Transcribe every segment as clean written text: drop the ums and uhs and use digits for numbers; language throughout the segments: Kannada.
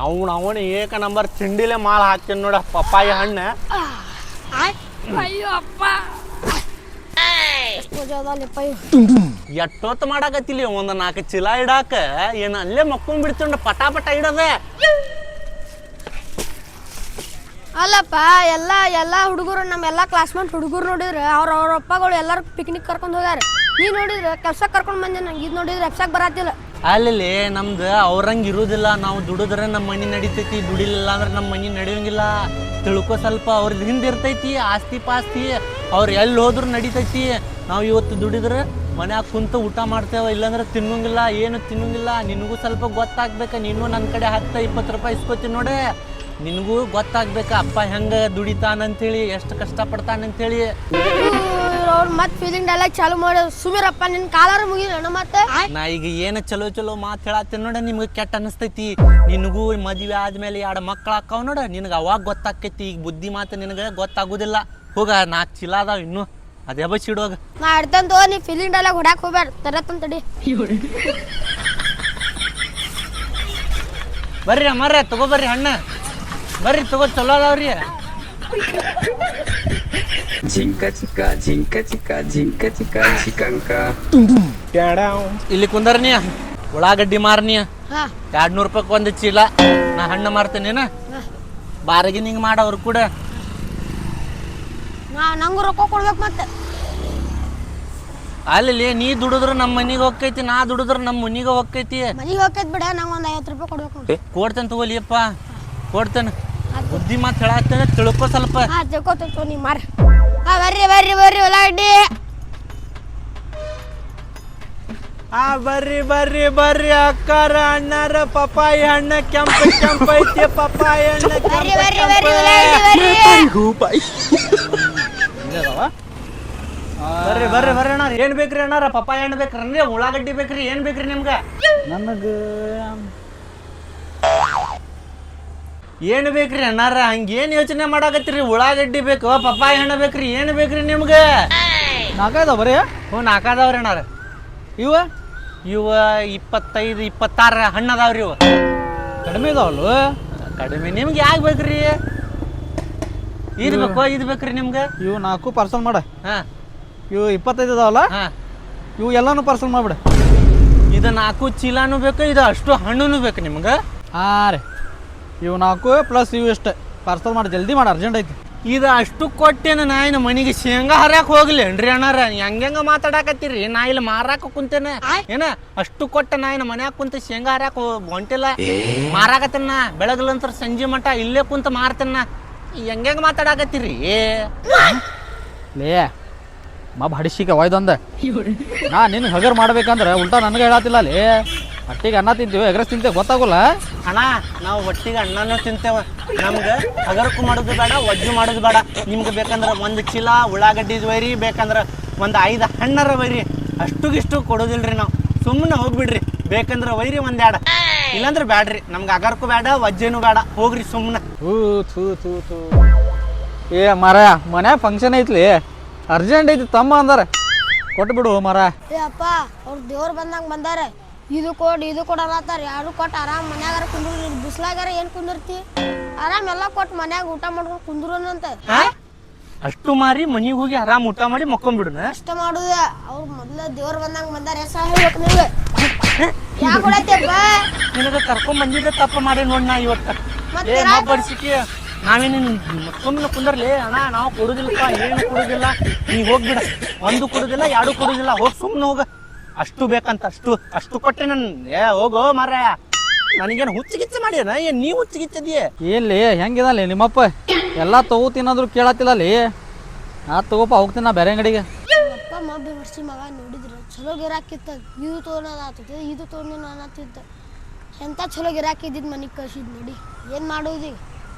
ಅವನು ಏಕ ನಂಬರ್ ತಿಂಡಿಲೆ ಮಾಲ್ ಹಾಕ್ತೀನಿ ನೋಡ ಪಪ್ಪಾಯಿ ಹಣ್ಣು. ಅಯ್ಯೋ ಅಪ್ಪ ಎಷ್ಟೊತ್ತು ಮಾಡಾಕತ್ತಿಲಿ ಒಂದು 4 ಚೀಲ ಇಡಾಕ ಏನು ಅಲ್ಲೇ ಮಕ್ಕೊಂಡ್ ಬಿಡ್ತೊಂಡ ಪಟ ಇಡದ. ಅಲ್ಲಪ್ಪ ಎಲ್ಲ ಹುಡುಗರು ನಮ್ಮೆಲ್ಲ ಕ್ಲಾಸ್ಮೇಟ್ ಹುಡುಗರು ನೋಡಿದ್ರೆ ಅವ್ರ ಅಪ್ಪಗಳು ಎಲ್ಲರೂ ಪಿಕ್ನಿಕ್ ಕರ್ಕೊಂಡು ಹೋಗ್ಯಾರ. ನೀ ನೋಡಿದ್ರೆ ಕೆಲ್ಸಕ್ಕೆ ಕರ್ಕೊಂಡು ಬಂದೆ. ನಂಗೆ ಇದು ನೋಡಿದ್ರೆ ಎಪ್ಸಕ್ಕೆ ಬರತ್ತಿಲ್ಲ. ಅಲ್ಲಿ ನಮ್ದು ಅವ್ರಂಗೆ ಇರುವುದಿಲ್ಲ. ನಾವು ದುಡಿದ್ರೆ ನಮ್ಮ ಮನೆ ನಡೀತೈತಿ, ದುಡಿಲಿಲ್ಲ ಅಂದ್ರೆ ನಮ್ಮ ಮನೆ ನಡೆಯೋಂಗಿಲ್ಲ. ತಿಳ್ಕೊ ಸ್ವಲ್ಪ. ಅವ್ರದ್ದು ಹಿಂದೆ ಇರ್ತೈತಿ ಆಸ್ತಿ ಪಾಸ್ತಿ, ಅವ್ರು ಎಲ್ಲಿ ಹೋದ್ರು ನಡೀತೈತಿ. ನಾವು ಇವತ್ತು ದುಡಿದ್ರೆ ಮನ್ಯಾಗ ಕುಂತು ಊಟ ಮಾಡ್ತೇವೆ, ಇಲ್ಲಾಂದ್ರೆ ತಿನ್ನೋಂಗಿಲ್ಲ, ಏನು ತಿನ್ನೋಂಗಿಲ್ಲ. ನಿನಗೂ ಸ್ವಲ್ಪ ಗೊತ್ತಾಗ್ಬೇಕು. ನೀನು ನನ್ನ ಕಡೆ 10-20 ರೂಪಾಯಿ ಇಸ್ಕೊತೀನಿ ನೋಡೆ. ನಿನಗೂ ಗೊತ್ತಾಗ್ಬೇಕು ಅಪ್ಪ ಹೆಂಗೆ ದುಡಿತಾನಂತೇಳಿ, ಎಷ್ಟು ಕಷ್ಟಪಡ್ತಾನಂತೇಳಿ. ಅವ್ರು ಮತ್ತೆ ಫೀಲಿಂಗ್ ಡೈಲಾಗ್ ಚಾಲು ಮಾಡಿ ಸುಮಿರಪ್ಪ ನಿನ್ನ ಕಾಲಾರ ಮುಗಿದ ಮತ್ತೆ. ನಾ ಈಗ ಏನು ಚಲೋ ಮಾತು ಹೇಳತ್ತೀನಿ ನೋಡ, ನಿಮ್ಗೆ ಕೆಟ್ಟ ಅನಿಸ್ತೈತಿ. ನಿನಗೂ ಮದುವೆ ಆದ್ಮೇಲೆ 2 ಮಕ್ಳು ಹಾಕಾವ್ ನೋಡ, ನಿನಗೆ ಅವಾಗ ಗೊತ್ತಾಕೈತಿ. ಈಗ ಬುದ್ಧಿ ಮಾತು ನಿನಗೆ ಗೊತ್ತಾಗೋದಿಲ್ಲ. ಹೋಗ 4 ಚೀಲ ಅದಾವ ಇನ್ನು, ಅದೇ ಬಸ್ ಇಡುವಾಗ. ನಾ ಇಡ್ತಂತ ನೀ ಫೀಲಿಂಗ್ ಡೈಲಾಗ್ ಹೊಡ್ಯಾಕ್ ಹೋಗ್ಬೇಡ, ತರತ್ತಂತಡಿ. ಬರ್ರಿ ಅಮ್ಮಾರ ತಗೋಬರ್ರಿ ಹಣ್ಣ, ಬರ್ರಿ ತಗೋ, ಚಲೋ ಅದಾವ್ರಿ. ಇಲ್ಲಿ ಕುಂದರ್ನಿ, ಉಳ್ಳಾಗಡ್ಡಿ ಮಾರ್ನಿ. 200 ರೂಪಾಯಿ ಒಂದು ಚೀಲ. ನಾ ಹಣ್ಣು ಮಾರ್ತೇನೇನ, ಬಾರಗಿ ನಿಂಗೆ ಮಾಡವ್ರು ಕೂಡ. ನಂಗೂ ರೊಕ್ಕ ಕೊಡ್ಬೇಕು ಮತ್ತೆ. ಅಲ್ಲಿ ನೀ ದುಡಿದ್ರು ನಮ್ಮ ಮನಿಗೆ ಹೋಗ್ತೈತಿ, ನಾ ದುಡಿದ್ರು ನಮ್ಮ ಮನಿಗೆ ಹೋಗ್ತೈತಿ. ಮನಿಗೆ ಹೋಗ್ತೈತಿ ಬಿಡ, ನಂಗೆ ಒಂದು 50 ರೂಪಾಯಿ ಕೊಡ್ಬೇಕು. ಕೊಡ್ತೇನೆ ತಗೋಲಿಯಪ್ಪ, ಕೊಡ್ತೇನೆ. ಬುದ್ಧಿ ಮಾತು ಹೇಳತ್ತೇನೆ, ತಿಳ್ಕೊ ಸ್ವಲ್ಪ. ತಿಳ್ಕೊತ ನೀ ಮಾರ. ಬರ್ರಿ ಉಳ್ಳಾಗಡ್ಡಿ. ಬರ್ರಿ ಅಕ್ಕಾರ ಅಣ್ಣಾರ, ಪಪ್ಪಾಯಿ ಹಣ್ಣ ಕೆಂಪ ಐತಿ. ಪಪ್ಪಾಯಿ ಹಣ್ಣ ಬರ್ರಿ ಅಣ್ಣಾರ. ಏನ್ ಬೇಕ್ರಿ ಅಣ್ಣಾರ? ಪಪ್ಪಾಯಿ ಹಣ್ಣು ಬೇಕ್ರಿ, ಉಳ್ಳಾಗಡ್ಡಿ ಬೇಕ್ರಿ, ಏನ್ ಬೇಕ್ರಿ ನಿಮ್ಗ? ಏನ್ ಬೇಕ್ರಿ ಅಣ್ಣಾರ? ಹಂಗೇನ್ ಯೋಚನೆ ಮಾಡಾಕತ್ತೀರಿ? ಉಳ್ಳಾಗಡ್ಡಿ ಬೇಕು, ಪಪ್ಪಾಯಿ ಹಣ್ಣು ಬೇಕ್ರಿ, ಏನ್ ಬೇಕ್ರಿ ನಿಮ್ಗ? 4 ಅದಾವ ಬರೀ? ಹ್ಞೂ 4 ಅದಾವ್ರಿ ಅಣ್ಣಾರ. ಇವ 25-26 ಹಣ್ಣು ಅದಾವ್ರಿ. ಇವು ಕಡಿಮೆ ಇದಾವಲ್ವ? ಕಡಿಮೆ ನಿಮ್ಗೆ ಯಾಕೆ ಬೇಕ್ರಿ? ಇದು ಬೇಕು, ಇದು ಬೇಕ್ರಿ ನಿಮ್ಗೆ? ಇವು 4 ಪಾರ್ಸಲ್ ಮಾಡ. ಹಾಂ. ಇವು 25 ಅದಾವಲ್ಲ? ಹಾಂ. ಇವು ಎಲ್ಲಾನು ಪಾರ್ಸಲ್ ಮಾಡ್ಬಿಡ. ಇದು 4 ಚೀಲಾನು ಬೇಕು, ಇದು ಅಷ್ಟು ಹಣ್ಣು ಬೇಕು ನಿಮ್ಗೆ? ಹಾಂ ರೀ. ಇವು 4 ಪ್ಲಸ್ ಇವು ಎಷ್ಟು ಪಾರ್ಸಲ್ ಮಾಡಿ, ಜಲ್ದಿ ಮಾಡಿ, ಅರ್ಜೆಂಟ್ ಐತಿ. ಇದು ಅಷ್ಟು ಕೊಟ್ಟೇನ ನಾ ಇನ್ನು ಮನೆಗೆ ಶೇಂಗಾ ಹರಿಯಾಕ ಹೋಗ್ಲೇನ್ರಿ ಅಣ್ಣಾರ? ಹೆಂಗ ಮಾತಾಡಕತ್ತೀರಿ? ನಾ ಇಲ್ಲಿ ಮಾರಾಕ ಕುಂತೇನೆ ಏನ? ಅಷ್ಟು ಕೊಟ್ಟ ನಾ ಇನ್ನು ಮನ್ಯಾಗ ಕುಂತ ಶೇಂಗಾ ಹರಿಯಾಕ ಹೊಂಟಿಲ್ಲ, ಮಾರಾಕತ್ತೇನ. ಬೆಳಗ್ಲಂತರ ಸಂಜೆ ಮಠ ಇಲ್ಲೇ ಕುಂತ ಮಾರ್ತೇನ. ಹೆಂಗ ಮಾತಾಡಕತ್ತೀರಿ? ಲೇ ಹಡಿಸಿಕ ಒಯ್ದೊಂದ. ನಾ ನಿನ್ ಹಗರ್ ಮಾಡ್ಬೇಕಂದ್ರೆ ಉಲ್ಟಾ ನನಗೆ ಹೇಳತ್ತಿಲ್ಲ. ಅಲ್ಲಿ ಹೊಟ್ಟಿಗೆ ಅನ್ನ ತಿಂತೀವಿ, ಎಗ್ರೆಸ್ ತಿಂತೇವೆ, ಗೊತ್ತಾಗೋಲ್ಲ ಅಣ್ಣ. ನಾವು ಹೊಟ್ಟಿಗೆ ಅನ್ನನೂ ತಿಂತೇವೆ, ನಮ್ಗೆ ಹಗರಕ್ಕೂ ಮಾಡೋದು ಬೇಡ, ಒಜ್ಜು ಮಾಡೋದು ಬೇಡ. ನಿಮ್ಗೆ ಬೇಕಂದ್ರೆ 1 ಚೀಲ ಉಳ್ಳಾಗಡ್ಡಿ ಒಯ್ರಿ, ಬೇಕಂದ್ರೆ 5 ಹಣ್ಣರ ಒಯ್ರಿ. ಅಷ್ಟುಗಿಷ್ಟು ಕೊಡೋದಿಲ್ರಿ ನಾವು. ಸುಮ್ಮನೆ ಹೋಗ್ಬಿಡ್ರಿ. ಬೇಕಂದ್ರೆ ಒಯ್ರಿ 1-2, ಇಲ್ಲಾಂದ್ರೆ ಬ್ಯಾಡ್ರಿ. ನಮ್ಗೆ ಅಗರ್ಕು ಬೇಡ, ಒಜ್ಜೇನು ಬೇಡ, ಹೋಗ್ರಿ ಸುಮ್ಮನೆ. ಏ ಮರ, ಮನೆ ಫಂಕ್ಷನ್ ಐತ್ಲಿ, ಅರ್ಜೆಂಟ್ ಐತಿ ತಮ್ಮ ಅಂದಾರ, ಕೊಟ್ಟು ಬಿಡು ಮರ. ಏ ಅಪ್ಪ, ಅವ್ರು ದೇವ್ರು ಬಂದಾರ. ಇದು ಕೊಡು ಅನ್ನತ್ತಾರ. ಯಾರು ಕೊಟ್ಟು ಆರಾಮ್ ಮನ್ಯಾಗಾರ ಕುಂದ್ರು. ಬಿಸ್ಲಾಗಾರ ಏನ್ ಕುಂದಿರ್ತಿ? ಆರಾಮ್ ಎಲ್ಲ ಕೊಟ್ಟು ಮನ್ಯಾಗ ಊಟ ಮಾಡ್ಕೊಂಡು ಕುಂದ್ರೋನಂತ. ಅಷ್ಟು ಮಾರಿ ಮನಿಗೆ ಹೋಗಿ ಆರಾಮ್ ಊಟ ಮಾಡಿ ಮಕ್ಕೊಂಡ್ಬಿಡುನ? ಅಷ್ಟ ಮಾಡುದ. ಅವ್ರು ಮೊದ್ಲ ದೇವ್ರು ಬಂದಾರ. ಹೆಸರು ಹೇಳ್ಬೇಕು ನಿಮ್ಗೆ. ಯಾಕೆ ಕೊಡತ್ತಪ್ಪ? ನಿನಗೆ ಕರ್ಕೊಂಡ್ ಬಂದಿದ್ದೆ ತಪ್ಪ ಮಾಡಿ ನೋಡ್. ನಾ ಇವತ್ತ ಪರಿಸ್ಥಿತಿ ನಾವೇನು ಸುಮ್ಮನೆ ಕುಂದರ್ಲಿ ಅಣ್ಣ. ನಾವು ಕೊಡುದಿಲ್ಲಪ್ಪ, ಏನು ಕೊಡುದಿಲ್ಲ. ನೀ ಹೋಗ್ಬಿಡ. 1 ಕೊಡುದಿಲ್ಲ, 2 ಕೊಡುದಿಲ್ಲ, ಹೋಗಿ ಸುಮ್ಮನೆ ಹೋಗ. ಅಷ್ಟು ಬೇಕಂತ ಅಷ್ಟು ಕೊಟ್ಟೆ ನನ್. ಹೋಗೋ ಮಾರ, ನನಗೇನು ಹುಚ್ಚಿಗಿಚ್ಚ ಮಾಡ್ಯಾನ? ಏನ್ ನೀ ಹುಚ್ಚಿಗಿಚ್ಚದಿಯೇ? ಏನ್ಲಿ ಹೆಂಗಿದಲ್ಲಿ ನಿಮ್ಮಪ್ಪ? ಎಲ್ಲ ತಗೋತೀನಾದ್ರು ಕೇಳತ್ತಿಲ್ಲ ಅಲ್ಲಿ. ನಾ ತಗೋಪ ಹೋಗ್ತೀನಿ ನಾ ಬೇರೆ ಅಂಗಡಿಗೆ. ಅಪ್ಪ ವರ್ಷಿ ಮಗ ನೋಡಿದ್ರೆ ಚಲೋ ಗಿರಾಕಿತ್ತ. ಇದು ತೊಗೊಂಡಾಗ್ತದೆ, ಇದು ತೊಗೊಂಡು ಅನ್ನತ್ತಿದ್ದ. ಎಂತ ಚಲೋ ಗಿರಾಕಿದ್ದಿದ್ದು ಮನೆಗೆ ಕಳ್ಸಿದ್ ನೋಡಿ. ಏನು ಮಾಡೋದು?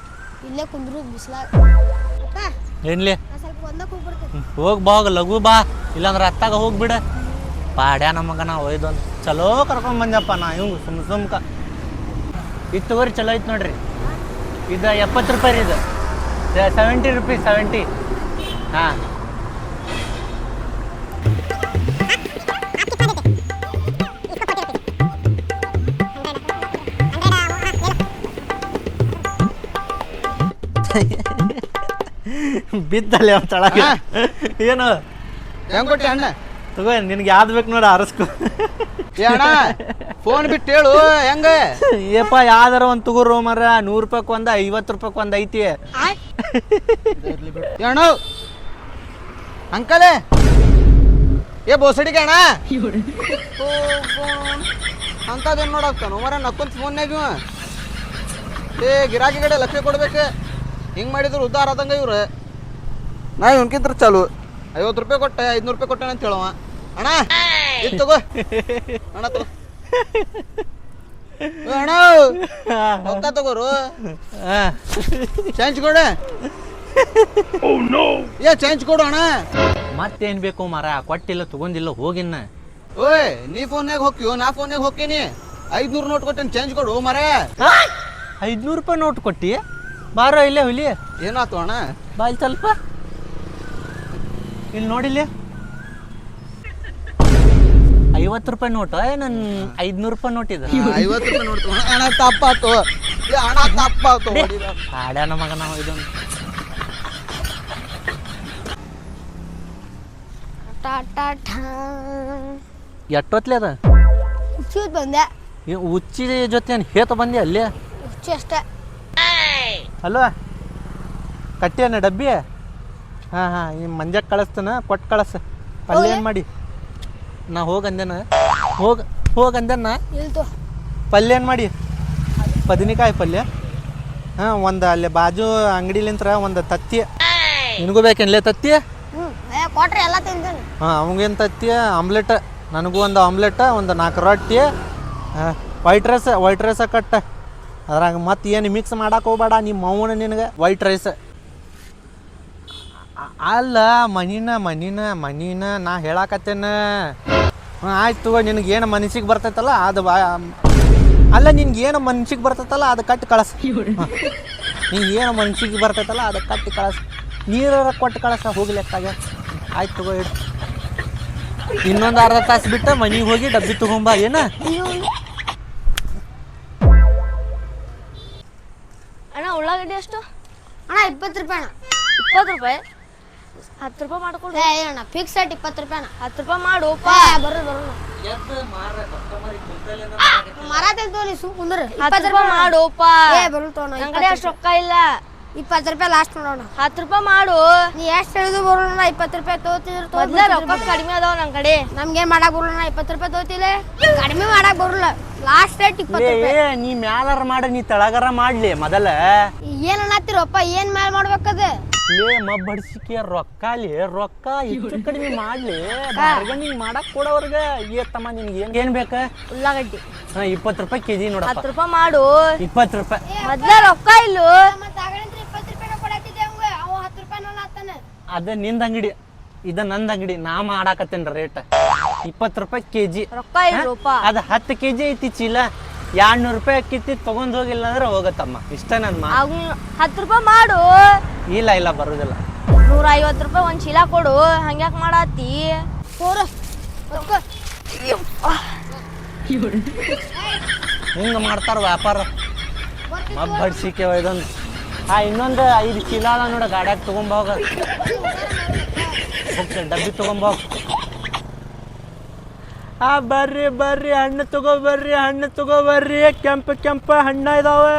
ಇಲ್ಲೇ ಕುಂದ್ರು ಬಿಸ್ಲಾಗ. ಏನ್ಲಿ ಸ್ವಲ್ಪ ಒಂದಕ್ಕೆ ಹೋಗ್ಬಿಡ್ತೇನೆ. ಹೋಗ್ ಲಘು ಬಾ, ಇಲ್ಲಾಂದ್ರೆ ಅತ್ತಾಗ ಹೋಗ್ಬಿಡ. ಪಾಡ್ಯಾ ನಮಗನ ಒಯ್ದೊಂದು ಚಲೋ ಕರ್ಕೊಂಡ್ ಬಂದಪ್ಪ. ನಾ ಇವಂಗ ಸುಮ್ಕ ಇದು ತಗೋರಿ, ಚಲೋ ಐತೆ ನೋಡ್ರಿ. ಇದು 70 ರೂಪಾಯಿ ರೀ. ಇದು 70 ರೂಪೀಸ್, 70. ಹಾಂ. ಬಿದ್ದಲ್ಲೇ ಅವ್ನ ತಳಗ ಏನು ಹೆಂಗ್ ಕೊಟ್ಟೆ ಅಣ್ಣ? ತಗೋ ನಿನ್ಗೆ ಯಾವ್ದು ಬೇಕು ನೋಡ ಅರಸ್ಕೊ. ಏ ಅಣ್ಣ ಫೋನ್ ಬಿಟ್ಟು ಹೇಳು ಹೆಂಗ? ಏಪ್ಪ ಯಾವ್ದಾರ ಒಂದು ತಗೋರು ಮರ 100 ರೂಪಾಯ್க்கு ಒಂದು 50 ರೂಪಾಯ್க்கு ಒಂದು ಐತಿ. ಅಣ್ಣ ಅಂಕಲೇ ಏ ಬೋಸಡಿಗೆ ಅಣ್ಣ ಅಂತದೇನು ನೋಡಾಕ್ತಾನು ಮರ ನಕ್ಕೊಂತ ಫೋನ್ಯಾಗ ಇವ. ಏ ಗಿರಾಕಿ ಕಡೆ ಲಕ್ಷ ಕೊಡ್ಬೇಕು. ಹಿಂಗೆ ಮಾಡಿದ್ರು ಉದ್ದಾರ ಆದಂಗ ಇವ್ರು. ನಾ ಇವ್ಕಿಂತ್ರ ಚಾಲು 50 ರೂಪಾಯಿ ಕೊಟ್ಟೆ 500 ರೂಪಾಯಿ ಕೊಟ್ಟೆ ಅಂತ ಹೇಳವ. ಅಣ್ಣ ಇದು ತಗೋ ಅಣ್ಣ ತಗೋ ಅಣ್ಣ ರೊಕ್ಕ ತಗೋರು ಚೇಂಜ್ ಕೊಡು. ಏ ಚೇಂಜ್ ಕೊಡು ಅಣ್ಣ. ಮತ್ತೇನ್ ಬೇಕು ಮರ ಕೊಟ್ಟಿಲ್ಲ ತಗೊಂಡಿಲ್ಲ ಹೋಗಿನ್ನ. ಓಯ್ ನೀ ಫೋನ್ಯಾಗ ಹೋಗ್ತೀವೋ ನಾ ಫೋನ್ಯಾಗ ಹೋಗ್ತೀನಿ. 500 ನೋಟ್ ಕೊಟ್ಟೇನೆ ಚೇಂಜ್ ಕೊಡು ಮರ. 500 ರೂಪಾಯಿ ನೋಟ್ ಕೊಟ್ಟಿ ಬಾರೋ ಇಲ್ಲೇ ಹುಲಿ. ಏನಾಯ್ತು ಅಣ್ಣ? ಬಾ ಇಲ್ಲಿ ಸ್ವಲ್ಪ ಇಲ್ಲಿ ನೋಡಿಲ್ಲಿ 50 ರೂಪಾಯಿ ನೋಟ್ ನನ್ನ 500 ರೂಪಾಯಿ ನೋಟ್ ಇದೆ. 50 ರೂಪಾಯಿ ನೋಡ್ತು ಅಣ್ಣ ತಪ್ಪಾತು. ಅಣ್ಣ ತಪ್ಪಾತು. ಆಡ್ಯಾನ ಮಗ ನಾವು ಇದೊಂದು ಎಷ್ಟೊತ್ಲೆ ಅದ ಹುಚ್ಚಿ ಬಂದೆ. ಹುಚ್ಚಿ ಜೊತೆ ಏನು ಹೇತ ಬಂದಿ ಅಲ್ಲಿ? ಹುಚ್ಚಿ ಅಷ್ಟೇ. ಅಲ್ವಾ ಕಟ್ಟಿಯನ ಡಬ್ಬಿ? ಹಾಂ ಹಾಂ ಈ ಮಂಜಕ್ಕೆ ಕಳಿಸ್ತಾನ ಕೊಟ್ಟು ಕಳಿಸ್. ಪಲ್ಯ ಏನು ಮಾಡಿ ನಾ ಹೋಗಂದೇನ ಹೋಗಂದೇನ ಇಲ್ತು ಪಲ್ಯ ಏನು ಮಾಡಿ ಬದನೆಕಾಯಿ ಪಲ್ಯ. ಹಾಂ ಒಂದು ಅಲ್ಲಿ ಬಾಜು ಅಂಗಡಿಲಿಂತ್ರ ಒಂದು ತತ್ತಿ ನಿನಗೂ ಬೇಕೇನ್ಲೇ ತತ್ತಿ? ಕೊಟ್ರೆ ಎಲ್ಲ ತಿಂತೇನೆ. ಹಾಂ ಅವಂಗೇನು ತತ್ತಿ ಆಮ್ಲೆಟ್ ನನಗೂ ಒಂದು ಆಮ್ಲೆಟ್ ಒಂದು 4 ರೊಟ್ಟಿ ವೈಟ್ ರೈಸ ಕಟ್ಟ. ಅದ್ರಾಗ ಮತ್ತೆ ಏನು ಮಿಕ್ಸ್ ಮಾಡಕ್ಕೆ ಹೋಗ್ಬೇಡ ನಿಮ್ಮ ಅವನ ನಿನಗೆ ವೈಟ್ ರೈಸ್. ಅಲ್ಲ ಮನಿನ ನಾ ಹೇಳಾಕತ್ತೇನ. ಹಾಂ ಆಯ್ತು ತಗೋ ನಿನಗೆ ಏನು ಮನಸ್ಸಿಗೆ ಬರ್ತೈತಲ್ಲ ಅದು ಅಲ್ಲ ನಿನ್ಗೆ ಏನು ಮನ್ಸಿಗೆ ಬರ್ತೈತಲ್ಲ ಅದು ಕಟ್ಟಿ ಕಳಸ. ನಿನ್ಗೆ ಏನು ಮನ್ಸಿಗೆ ಬರ್ತೈತಲ್ಲ ಅದು ಕಟ್ಟಿ ಕಳಸ. ನೀರ ಕೊಟ್ಟು ಕಳಸ ಹೋಗಿ ಲೆಕ್ಕಾಗ. ಆಯ್ತು ತಗೋ ಇಡು. ಇನ್ನೊಂದು ಅರ್ಧ ತಾಸು ಬಿಟ್ಟು ಮನೆಗೆ ಹೋಗಿ ಡಬ್ಬಿ ತಗೊಂಬ. ಏನ ಅಣ್ಣ ಉಳ್ಳಾಗಡ್ಡಿ ಎಷ್ಟು? ಅಣ್ಣ 20 ರೂಪಾಯಿ ಅಣ್ಣ. 20 ರೂಪಾಯಿ? 10 ರೂಪಾಯಿ ಮಾಡ್ಕೊಡು. ಅಣ್ಣ ಫಿಕ್ಸ್ ರೇಟ್ 20 ರೂಪಾಯಿ ಅಣ್ಣ. 10 ರೂಪಾಯಿ ಮಾಡು. ಬರೋಣ ಮರ ತೆಗ್ದು ಸುಮ್ ಕುಂದ್ರಿ. 10 ರೂಪಾಯಿ ಮಾಡೋಪ್ಪ. ಬರುತ್ತೋಣ ನನ್ ಕಡೆ ಅಷ್ಟು ರೊಕ್ಕ ಇಲ್ಲ. 20 ರೂಪಾಯಿ ಲಾಸ್ಟ್ ನೋಡೋಣ. 10 ರೂಪಾಯಿ ಮಾಡು. ನೀ ಎಷ್ಟು ಹೇಳಿದ್ರು ಬರೋಣ. 20 ರೂಪಾಯಿ ತಗೋತಿದ್ರು ಮೊದ್ಲೇ ರೊಕ್ಕ ಕಡಿಮೆ ಅದಾವ ನನ್ ಕಡೆ. ನಮ್ಗೇನ್ ಮಾಡಕ್ ಬರೋಣ. 20 ರೂಪಾಯಿ ತಗೋತಿಲ್ಲ ಕಡಿಮೆ ಮಾಡಕ್ ಬರೋಲ್ಲ. ಲಾಸ್ಟ್ ರೇಟ್ 20 ರೂಪಾಯಿ. ನೀ ಮ್ಯಾಲಾರ ಮಾಡಿ ನೀ ತೆಳಗಾರ ಮಾಡ್ಲಿ ಮೊದಲ. ಏನ್ ಅನ್ನತ್ತೀರಪ್ಪ? ಏನ್ ಮ್ಯಾಲ್ ಮಾಡ್ಬೇಕದ? ಮಬ್ಬಡಿಸಿಕೆ ರೊಕ್ಕ ಹೆಚ್ಚು ಕಡಿಮೆ ಮಾಡ್ಲಿ. ಬಾರ್ಗನಿಂಗ್ ಮಾಡಕ್ ಕೊಡೋರ್ಗ ತಮ್ಮ ನಿನ್ಗೆ ಏನ್ ಬೇಕ? ಉಳ್ಳಾಗಡ್ಡಿ 20 ರೂಪಾಯಿ ಕೆಜಿ ನೋಡ. 10 ರೂಪಾಯಿ ಮಾಡು. 20 ರೂಪಾಯಿ ಮೊದ್ಲೇ ರೊಕ್ಕ ಇಲ್ಲು. 20 ರೂಪಾಯಿ ಕೊಡತ್ತಿದ್ದೆ ಅವಂಗ. ಅವ 10 ರೂಪಾಯಿ ನಾನು ಹಾಕ್ತಾನೆ. ಅದ ನಿಂದ ಅಂಗಡಿ ಇದ ನಂದ ಅಂಗಡಿ. ನಾ ಮಾಡಾಕತ್ತೇನ್ರಿ ರೇಟ್ 20 ರೂಪಾಯಿ ಕೆಜಿ. ರೊಕ್ಕ ಇಲ್ಲಪ್ಪ. ಅದ 10 ಕೆಜಿ ಐತಿ ಚೀಲ. 200 ರೂಪಾಯಿ ಅಕ್ಕಿತಿ ತಗೊಂಡ್ ಹೋಗಿಲ್ಲ ಅಂದ್ರೆ ಹೋಗತ್ತಮ್ಮ. ಇಷ್ಟ ನನ್ ಮಾ 10 ರೂಪಾಯಿ ಮಾಡು. ಇಲ್ಲ ಬರುದಿಲ್ಲ. 150 ರೂಪಾಯಿ ಒಂದ್ ಚೀಲ ಕೊಡು. ಹಂಗ್ಯಾಕ್ ಮಾಡಾತಿ? ಹಿಂಗ ಮಾಡ್ತಾರ ವ್ಯಾಪಾರ. ಮಬ್ಬಡಿಸಿಕೆ ಇದೊಂದು. ಇನ್ನೊಂದು 5 ಚೀಲ ಅದ ನೋಡ ಗಾಡ್ಯಾಗ ತಗೊಂಬ ಹೋಗ. ಹೋಗ್ತೇನೆ ಡಬ್ಬಿ ತಗೊಂಬ ಹೋಗ. ಬರ್ರಿ ಹಣ್ಣು ತಗೋ ಬರ್ರಿ ಕೆಂಪ ಹಣ್ಣ ಇದಾವೆ.